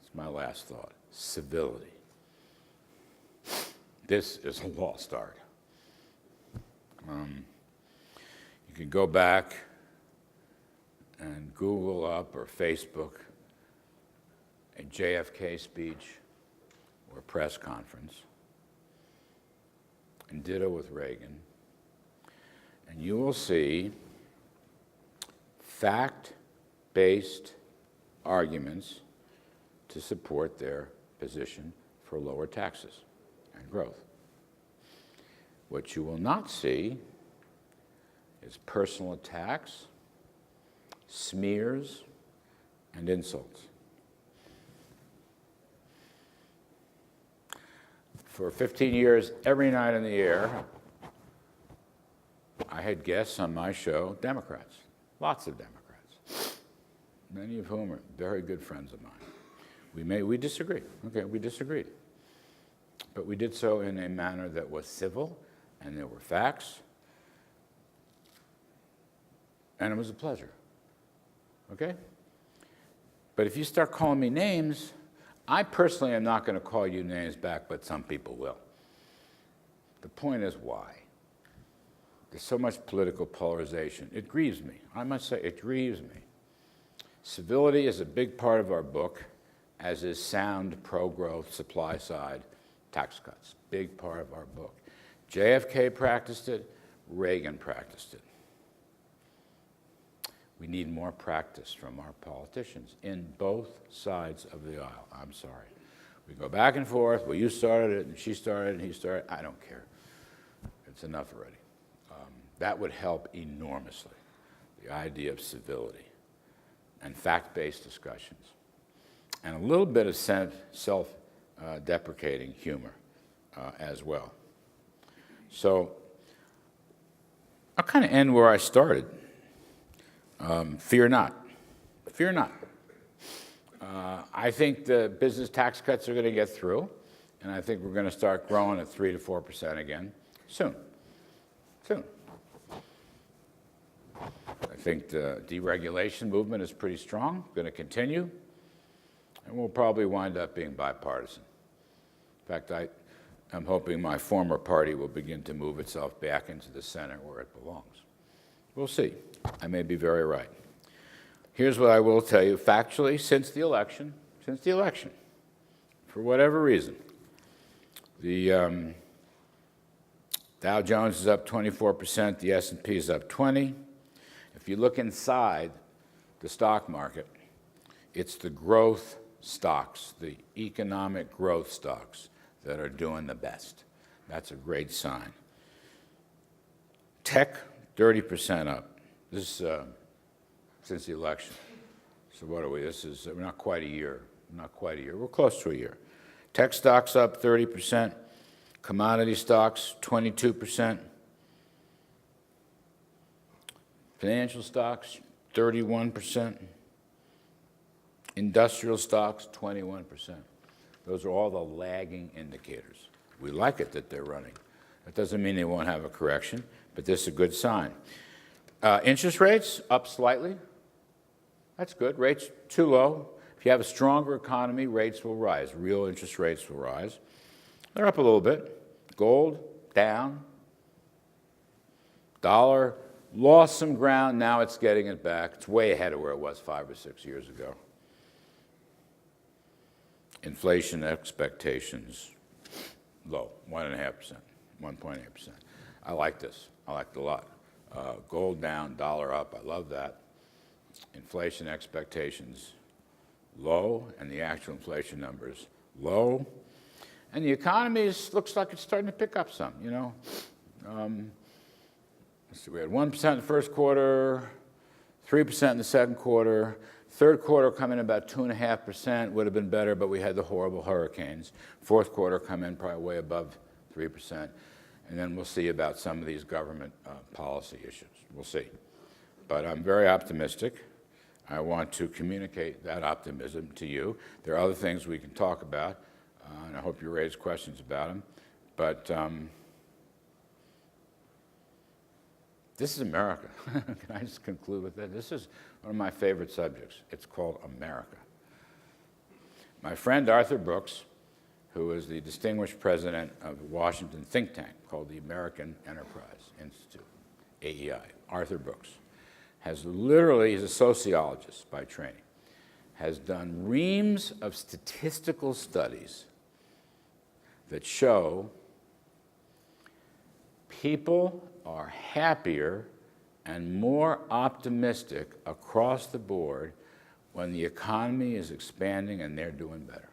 It's my last thought, civility. This is a lost art. You can go back and Google up or Facebook a JFK speech or press conference, and ditto with Reagan, and you will see fact-based arguments to support their position for lower taxes and growth. What you will not see is personal attacks, smears, and insults. For 15 years, every night in the air, I had guests on my show, Democrats, lots of Democrats, many of whom are very good friends of mine. We disagreed. Okay, we disagreed. But we did so in a manner that was civil, and there were facts, and it was a pleasure. Okay? But if you start calling me names, I personally am not going to call you names back, but some people will. The point is why? There's so much political polarization. It grieves me. I must say, it grieves me. Civility is a big part of our book, as is sound pro-growth, supply-side tax cuts. Big part of our book. JFK practiced it. Reagan practiced it. We need more practice from our politicians in both sides of the aisle. I'm sorry. We go back and forth. Well, you started it, and she started it, and he started it. I don't care. It's enough already. That would help enormously, the idea of civility and fact-based discussions, and a little bit of self-deprecating humor as well. So I'll kind of end where I started. Fear not. Fear not. I think the business tax cuts are going to get through, and I think we're going to start growing at 3 to 4% again soon. Soon. I think the deregulation movement is pretty strong, going to continue, and we'll probably wind up being bipartisan. In fact, I'm hoping my former party will begin to move itself back into the center where it belongs. We'll see. I may be very right. Here's what I will tell you factually. Since the election, for whatever reason, the Dow Jones is up 24%, the S&P is up 20%. If you look inside the stock market, it's the growth stocks, the economic growth stocks that are doing the best. That's a great sign. Tech, 30% up. This is since the election. So what are we? We're not quite a year. Not quite a year. We're close to a year. Tech stocks up 30%. Commodity stocks, 22%. Financial stocks, 31%. Industrial stocks, 21%. Those are all the lagging indicators. We like it that they're running. That doesn't mean they won't have a correction, but this is a good sign. Interest rates, up slightly. That's good. Rates too low. If you have a stronger economy, rates will rise. Real interest rates will rise. They're up a little bit. Gold, down. Dollar lost some ground, now it's getting it back. It's way ahead of where it was 5 or 6 years ago. Inflation expectations, low, 1.5%, 1.8%. I like this. I like it a lot. Gold down, dollar up, I love that. Inflation expectations, low, and the actual inflation numbers, low. And the economy looks like it's starting to pick up some, you know. So we had 1% in the first quarter, 3% in the second quarter. Third quarter come in about 2.5%, would have been better, but we had the horrible hurricanes. Fourth quarter come in probably way above 3%. And then we'll see about some of these government policy issues. We'll see. But I'm very optimistic. I want to communicate that optimism to you. There are other things we can talk about, and I hope you raise questions about them. But this is America. Can I just conclude with that? This is one of my favorite subjects. It's called America. My friend Arthur Brooks, who is the distinguished president of the Washington think tank called the American Enterprise Institute, AEI, Arthur Brooks, has literally, he's a sociologist by training, has done reams of statistical studies that show people are happier and more optimistic across the board when the economy is expanding and they're doing better,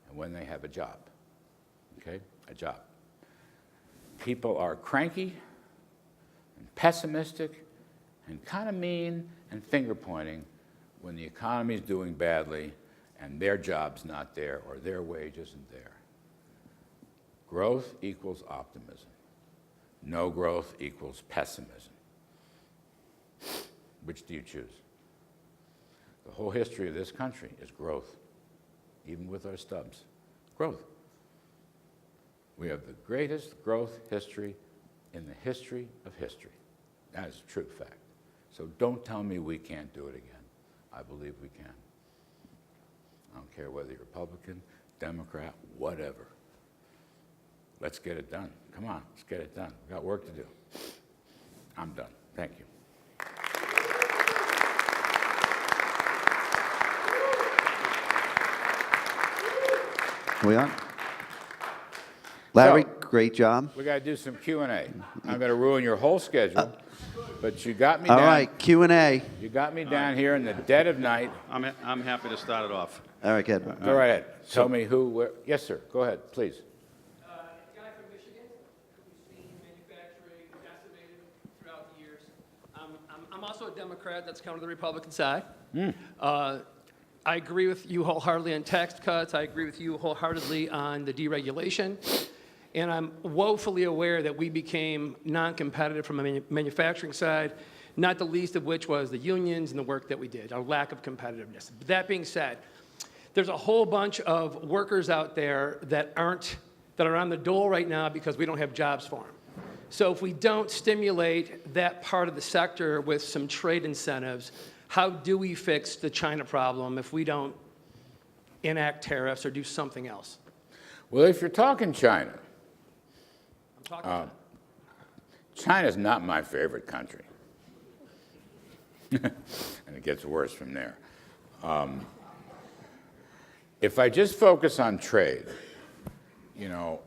and when they have a job, okay, a job. People are cranky and pessimistic and kind of mean and finger-pointing when the economy is doing badly and their job's not there or their wage isn't there. Growth equals optimism. No growth equals pessimism. Which do you choose? The whole history of this country is growth, even with our stubs. Growth. We have the greatest growth history in the history of history. That is a true fact. So don't tell me we can't do it again. I believe we can. I don't care whether you're Republican, Democrat, whatever. Let's get it done. Come on, let's get it done. We've got work to do. I'm done. Thank you. Are we on? Larry, So, great job. We got to do some Q&A. I'm going to ruin your whole schedule, but you got me All down. right, Q&A. You got me down here in the dead of night. I'm happy to start it off. All right, good. Go right ahead. Tell me who, where. Yes, sir. Go ahead, please. Guy from Michigan, who's seen manufacturing decimated throughout the years. I'm also a Democrat that's come to the Republican side. I agree with you wholeheartedly on tax cuts. I agree with you wholeheartedly on the deregulation. And I'm woefully aware that we became non-competitive from a manufacturing side, not the least of which was the unions and the work that we did, our lack of competitiveness. But that being said, there's a whole bunch of workers out there that are on the dole right now because we don't have jobs for them. So if we don't stimulate that part of the sector with some trade incentives, how do we fix the China problem if we don't enact tariffs or do something else? Well, if you're talking China, I'm talking about China's not my favorite country. And it gets worse from there. If I just focus on trade, you know,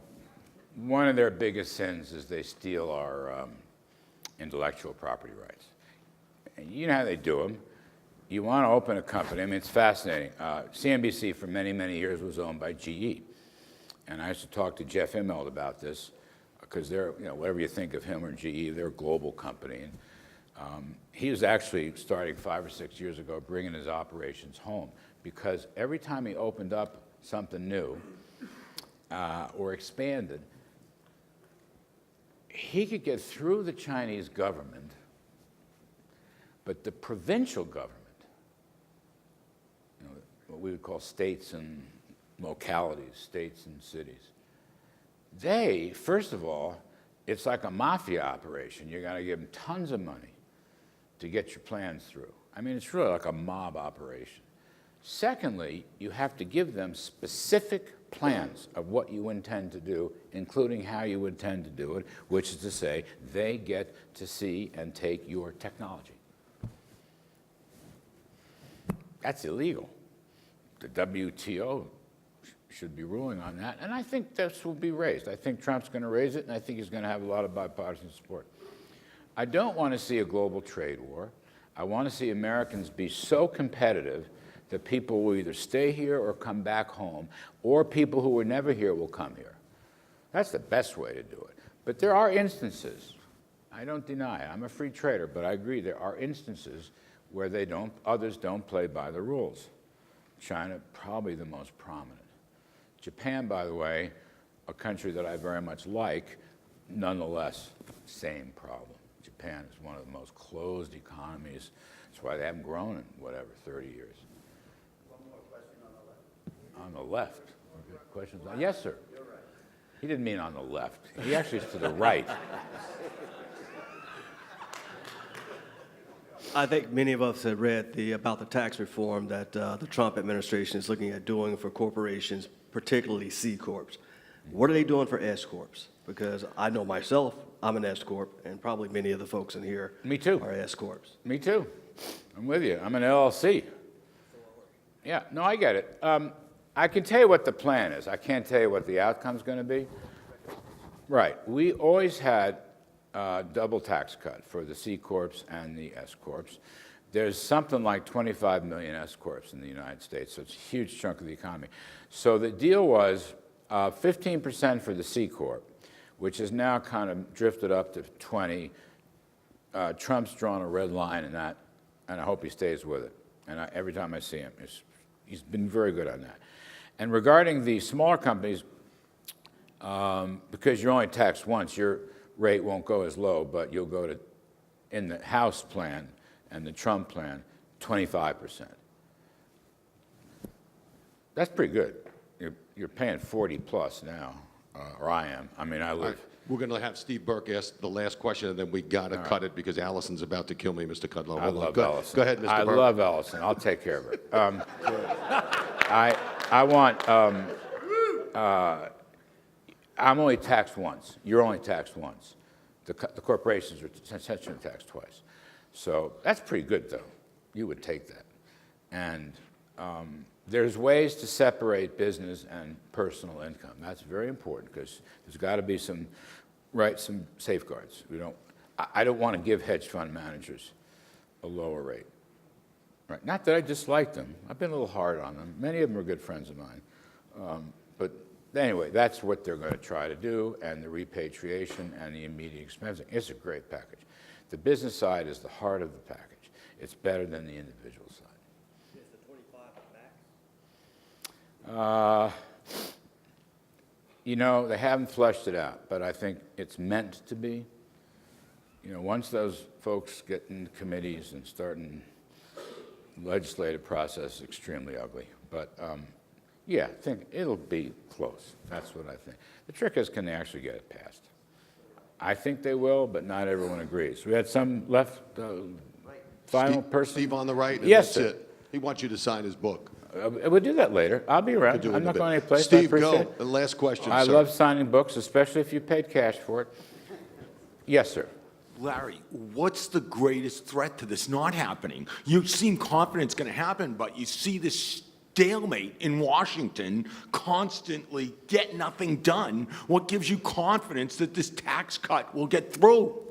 one of their biggest sins is they steal our intellectual property rights. And you know how they do them. You want to open a company. I mean, it's fascinating. CNBC for many, many years was owned by GE. And I used to talk to Jeff Immelt about this because they're, you know, whatever you think of him or GE, they're a global company. And he was actually starting 5 or 6 years ago, bringing his operations home because every time he opened up something new or expanded, he could get through the Chinese government, but the provincial government, you know, what we would call states and localities, states and cities, they, first of all, it's like a mafia operation. You got to give them tons of money to get your plans through. I mean, it's really like a mob operation. Secondly, you have to give them specific plans of what you intend to do, including how you intend to do it, which is to say, they get to see and take your technology. That's illegal. The WTO should be ruling on that, and I think this will be raised. I think Trump's going to raise it, and I think he's going to have a lot of bipartisan support. I don't want to see a global trade war. I want to see Americans be so competitive that people will either stay here or come back home, or people who were never here will come here. That's the best way to do it. But there are instances, I don't deny it, I'm a free trader, but I agree there are instances where others don't play by the rules. China, probably the most prominent. Japan, by the way, a country that I very much like, nonetheless, same problem. Japan is one of the most closed economies. That's why they haven't grown in, whatever, 30 years. One more question on the left. On the left. Questions? Yes, sir. You're right. He didn't mean on the left. He actually is to the right. I think many of us have read about the tax reform that the Trump administration is looking at doing for corporations, particularly C Corps. What are they doing for S Corps? Because I know myself, I'm an S Corp, and probably many of the folks in here Me too. are S Corps. Me too. I'm with you. I'm an LLC. Yeah, no, I get it. I can tell you what the plan is. I can't tell you what the outcome's going to be. Right. We always had double tax cut for the C Corps and the S Corps. There's something like 25 million S Corps in the United States, so it's a huge chunk of the economy. So the deal was 15% for the C Corp, which has now kind of drifted up to 20. Trump's drawn a red line in that, and I hope he stays with it. And every time I see him, he's been very good on that. And regarding the smaller companies, Because you're only taxed once, your rate won't go as low, but you'll go to, in the House plan and the Trump plan, 25%. That's pretty good. You're paying 40 plus now, or I am. I mean, I live. We're going to have Steve Burke ask the last question, and then we got to cut it because Allison's about to kill me, Mr. Kudlow. I love Ellison. Go ahead, Mr. Burke. I love Ellison. I'll take care of her. I want. I'm only taxed once. You're only taxed once. The corporations are essentially taxed twice. So that's pretty good, though. You would take that. And there's ways to separate business and personal income. That's very important because there's got to be some safeguards. I don't want to give hedge fund managers a lower rate. Right? Not that I dislike them. I've been a little hard on them. Many of them are good friends of mine. But anyway, that's what they're going to try to do, and the repatriation and the immediate expensing. It's a great package. The business side is the heart of the package. It's better than the individual side. Is the 25 max? You know, they haven't fleshed it out, but I think it's meant to be. You know, once those folks get in committees and start in legislative process, it's extremely ugly. But yeah, I think it'll be close. That's what I think. The trick is, can they actually get it passed? I think they will, but not everyone agrees. We had some left, final person. Steve on the right? Yes, That's sir. it. He wants you to sign his book. We'll do that later. I'll be around. Do it I'm in a not bit. going anyplace. Steve, I appreciate go. it. The last question, I sir. love signing books, especially if you paid cash for it. Yes, sir. Larry, what's the greatest threat to this not happening? You seem confident it's going to happen, but you see this stalemate in Washington, constantly get nothing done. What gives you confidence that this tax cut will get through?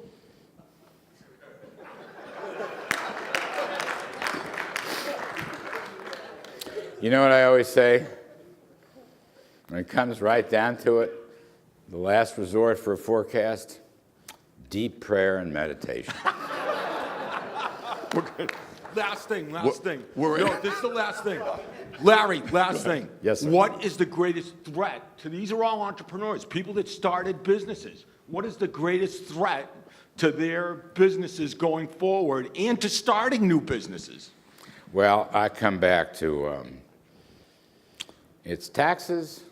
You know what I always say? When it comes right down to it, the last resort for a forecast, deep prayer and meditation. Last thing. We're- No, this is the last thing. Larry, last thing. Yes, sir. What is the greatest threat to, these are all entrepreneurs, people that started businesses. What is the greatest threat to their businesses going forward and to starting new businesses? Well, I come back to it's taxes,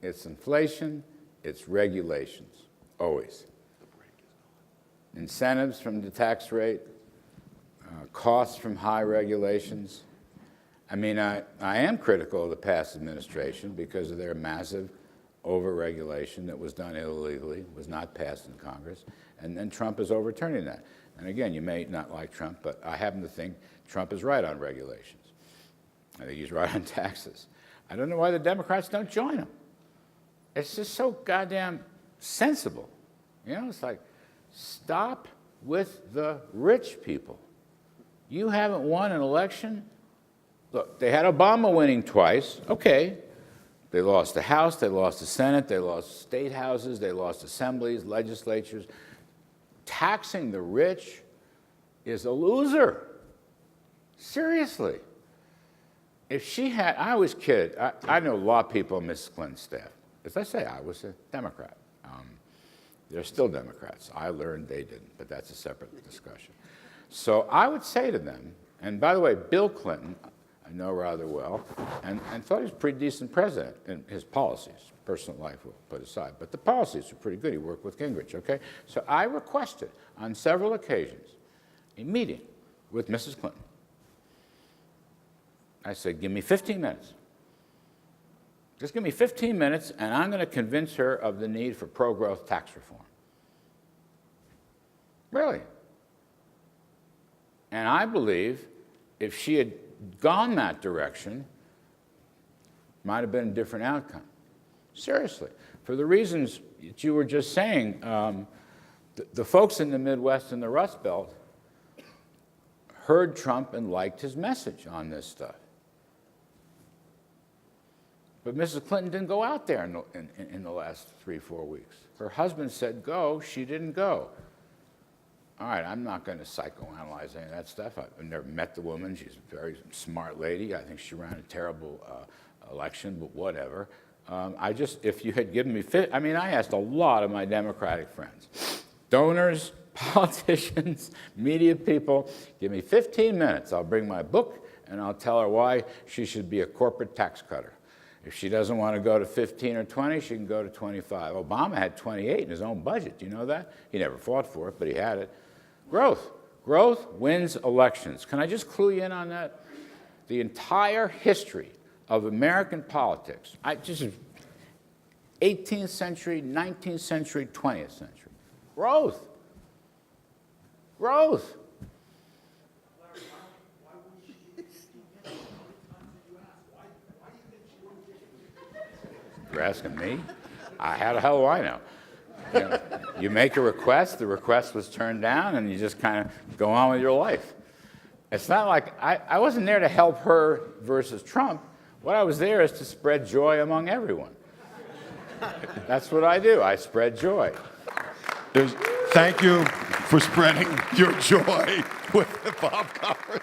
it's inflation, it's regulations, always. Incentives from the tax rate, costs from high regulations. I mean, I am critical of the past administration because of their massive over-regulation that was done illegally, was not passed in Congress, and then Trump is overturning that. And again, you may not like Trump, but I happen to think Trump is right on regulations. I think he's right on taxes. I don't know why the Democrats don't join him. It's just so goddamn sensible. You know, it's like, stop with the rich people. You haven't won an election. Look, they had Obama winning twice. Okay. They lost the House, they lost the Senate, they lost state houses, they lost assemblies, legislatures. Taxing the rich is a loser. Seriously. If she had, I always kid, I know a lot of people on Mrs. Clinton's staff. As I say, I was a Democrat. They're still Democrats. I learned they didn't, but that's a separate discussion. So I would say to them, and by the way, Bill Clinton, I know rather well, and thought he was a pretty decent president in his policies. Personal life we'll put aside, but the policies were pretty good. He worked with Gingrich, okay? So I requested on several occasions a meeting with Mrs. Clinton. I said, give me 15 minutes. Just give me 15 minutes, and I'm going to convince her of the need for pro-growth tax reform. Really. And I believe if she had gone that direction, might have been a different outcome. Seriously. For the reasons that you were just saying, the folks in the Midwest and the Rust Belt heard Trump and liked his message on this stuff. But Mrs. Clinton didn't go out there in the last 3-4 weeks. Her husband said go, she didn't go. All right, I'm not going to psychoanalyze any of that stuff. I've never met the woman. She's a very smart lady. I think she ran a terrible election, but whatever. If you had given me, I mean, I asked a lot of my Democratic friends, donors, politicians, media people, give me 15 minutes. I'll bring my book and I'll tell her why she should be a corporate tax cutter. If she doesn't want to go to 15 or 20, she can go to 25. Obama had 28 in his own budget. Do you know that? He never fought for it, but he had it. Growth. Growth wins elections. Can I just clue you in on that? The entire history of American politics, 18th century, 19th century, 20th century. Growth. Growth. You're asking me? How the hell do I know? You make a request, the request was turned down, and you just kind of go on with your life. It's not like I wasn't there to help her versus Trump. What I was there is to spread joy among everyone. That's what I do. I spread joy. Thank you for spreading your joy with Bob Coffin.